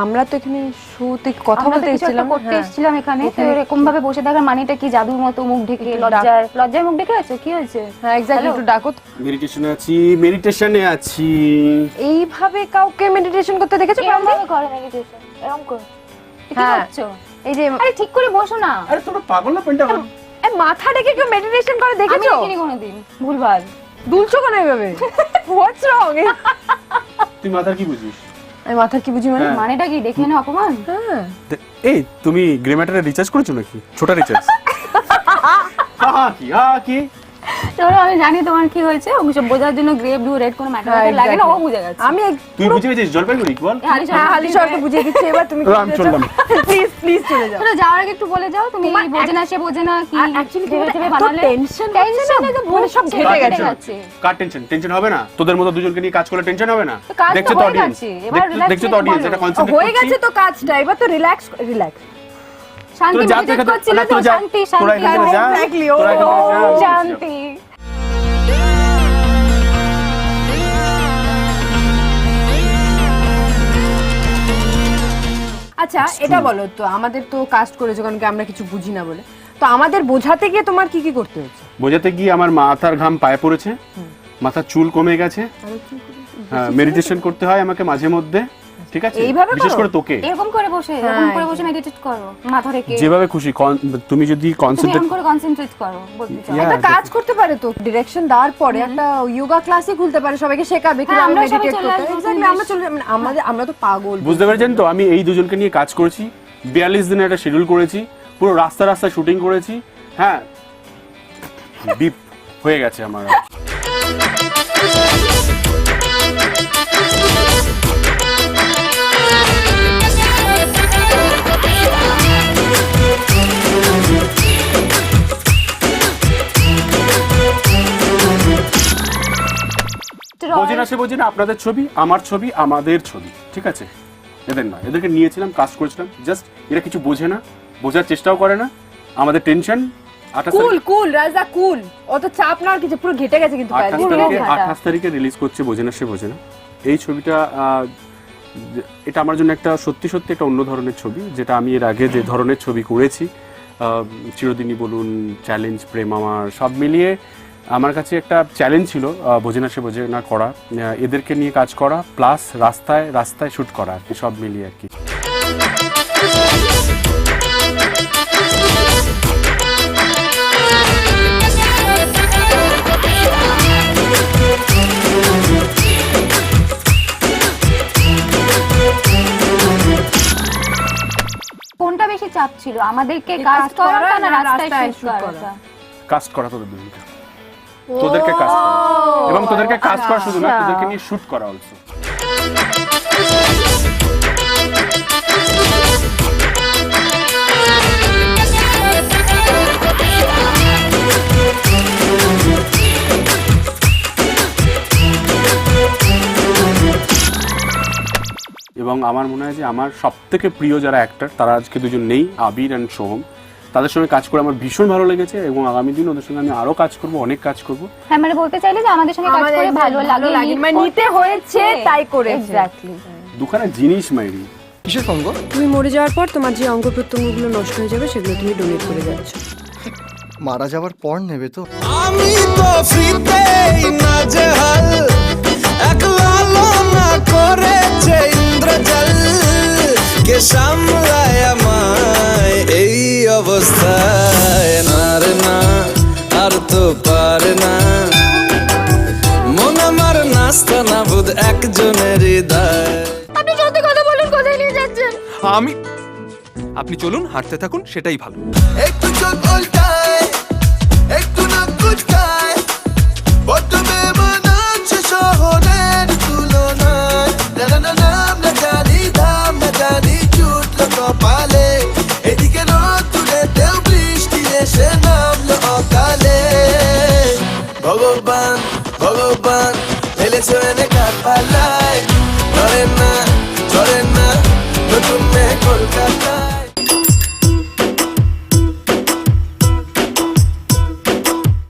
আমরা তো এখানে শুতে কথা বলতে এসেছিলাম, করতে এসেছিলাম এখানে, তো এরকম ভাবে বসে থাকার মানেটা কি? জাদুর মতো মুখ ঢেকে, লজ্জায় মুখ ঢেকে আছে, কি হয়েছে? হ্যাঁ এক্স্যাক্টলি, একটু ডাকো। মেডিটেশনে আছি। এইভাবে কাউকে মেডিটেশন করতে দেখেছো? এরকম ভাবে করে মেডিটেশন, এরকম করে কি করছো? এই যে আরে ঠিক করে বসো না। আরে তোমরা পাগল না পেন্টা? এই মাথা ডেকে কেউ মেডিটেশন করে দেখেছো? আমি দেখিনি কোনোদিন। ভুলভাল দুলছো কেন এইভাবে? হোয়াটস রং? তুই মাথার কি বুঝিস? আমি মাথার কি বুঝি মানে? মানেটা কি দেখে না অপমান? হ্যাঁ এই তুমি গ্রে ম্যাটারে রিচার্জ করেছো নাকি? ছোটা রিচার্জ? কি চলো, আমি জানি তোমার কি হয়েছে। ওসব বোঝার জন্য গ্রে ব্লু রেড কোনো ম্যাটার লাগে না, ও বুঝে গেছে। আমি তুই বুঝে গেছিস জলপাইগুড়ি বল? হালি শর্ট বুঝে দিচ্ছি, এবার তুমি আমি চললাম। প্লিজ চলে যাও। চলো, যাওয়ার আগে একটু বলে যাও, তুমি বোঝে না সে বোঝে না কি অ্যাকচুয়ালি ভেবে বানালে টেনশন মানে সব ঘেটে গেছে। কার টেনশন হবে না? তোদের মতো দুজনকে নিয়ে কাজ করলে টেনশন হবে না? কাজ তো দেখছো তো হয়ে অডিয়েন্স, গেছে, এবার relax দেখছো তো অডিয়েন্স, এটা কনসেন্ট্রেট হয়ে গেছে তো কাজটা, এবার তো রিল্যাক্স শান্তি মেডিটেট করছিল তো, শান্তি শান্তি এক্স্যাক্টলি। ও শান্তি। আচ্ছা এটা বলো তো, আমাদের তো কাস্ট করেছো কারণ কি আমরা কিছু বুঝি না বলে, তো আমাদের বোঝাতে গিয়ে তোমার কি কি করতে হচ্ছে? বোঝাতে গিয়ে আমার মাথার ঘাম পায়ে পড়েছে, মাথার চুল কমে গেছে। হ্যাঁ, মেডিটেশন করতে হয় আমাকে মাঝে মধ্যে, ঠিক আছে? বিশেষ করে তোকে এরকম করে বসে মেডিটেট করো, মাথা রেখে যেভাবে খুশি। তুমি যদি তুমি কনসেন্ট্রেট এরকম করে কনসেন্ট্রেট করো, বলতে চাও। একটা কাজ করতে পারে তো, ডিরেকশন দেওয়ার পরে একটা যোগা ক্লাসই খুলতে পারে, সবাইকে শেখাবে কিভাবে আমরা সবাই মেডিটেট চলে করতে আসবো, হয়। আমরা চলে আমরা তো পাগল। বুঝতে পেরেছেন তো? আমি এই দুজনকে নিয়ে কাজ করেছি, 42 দিনের একটা শিডিউল করেছি, পুরো রাস্তা শুটিং করেছি। হ্যাঁ, ডিপ হয়ে গেছে আমার। বোঝে না আপনাদের ছবি, আমার ছবি, আমাদের ছবি, ঠিক আছে? এদের না, এদেরকে নিয়েছিলাম, কাজ করেছিলাম, জাস্ট এরা কিছু বোঝে না, বোঝার চেষ্টাও করে না। আমাদের টেনশন। কুল রাজা কুল, অত চাপ না, কিছু পুরো ঘেটে গেছে কিন্তু 28 তারিখে রিলিজ করছে বোঝে না সে বোঝে না। এই ছবিটা এটা আমার জন্য একটা সত্যি একটা অন্য ধরনের ছবি, যেটা আমি এর আগে যে ধরনের ছবি করেছি, চিরদিনই বলুন, চ্যালেঞ্জ, প্রেম আমার, সব মিলিয়ে আমার কাছে একটা চ্যালেঞ্জ ছিল বোঝে না সে বোঝে না করা, এদেরকে নিয়ে কাজ করা, প্লাস রাস্তায় শুট করা আর কি, সব মিলিয়ে আর কি। কোনটা বেশি চাপ ছিল, আমাদেরকে কাজ করা না রাস্তায় শুট করা? কাস্ট করা তোদেরকে কাস্ট করা, এবং তোদেরকে কাস্ট করা শুধু না, তোদেরকে নিয়ে শুট করা অলসো। এবং আমার মনে হয় যে আমার সবথেকে প্রিয় যারা অ্যাক্টর, তারা আজকে দুজন নেই, আবির অ্যান্ড সোহম। তাদের সঙ্গে কাজ করে আমার ভীষণ ভালো লেগেছে, এবং আগামী দিন ওদের সঙ্গে আমি আরো কাজ করব, অনেক কাজ করব। হ্যাঁ, মানে বলতে চাইলে যে আমাদের সঙ্গে কাজ করে ভালো লাগে, মানে নিতে হয়েছে তাই করে। এক্স্যাক্টলি। দুখানা জিনিস মাইরি। কিসের অঙ্গ? তুমি মরে যাওয়ার পর তোমার যে অঙ্গ প্রত্যঙ্গগুলো নষ্ট হয়ে যাবে সেগুলো তুমি ডোনেট করে যাচ্ছ। মারা যাওয়ার পর নেবে তো? আমি তো ফ্রিতেই নাজেহাল, একলা না করেছে ইন্দ্রজাল, কে সামলায় আমায় এই অবস্থায়। না রে না, আর তো পারে না, মন আমার নাস্তা না বুধ একজনের হৃদয়। আপনি সত্যি কথা বলুন, কোথায় নিয়ে যাচ্ছেন? আপনি চলুন, হাঁটতে থাকুন, সেটাই ভালো। একটু চোখ উল্টায়, একটু নাক কুচকায়, বড্ড বেমান আছে শহরের তুলনায়। নাম না জানি, ধাম না জানি, জুটলো কপালে, এদিকে রোদ্দুরেতেও বৃষ্টি এসে নামলো অকালে। ভগবান ফেলেছো এনে কার পাল্লায়, ধরে না নতুন মেয়ে কলকাতায়।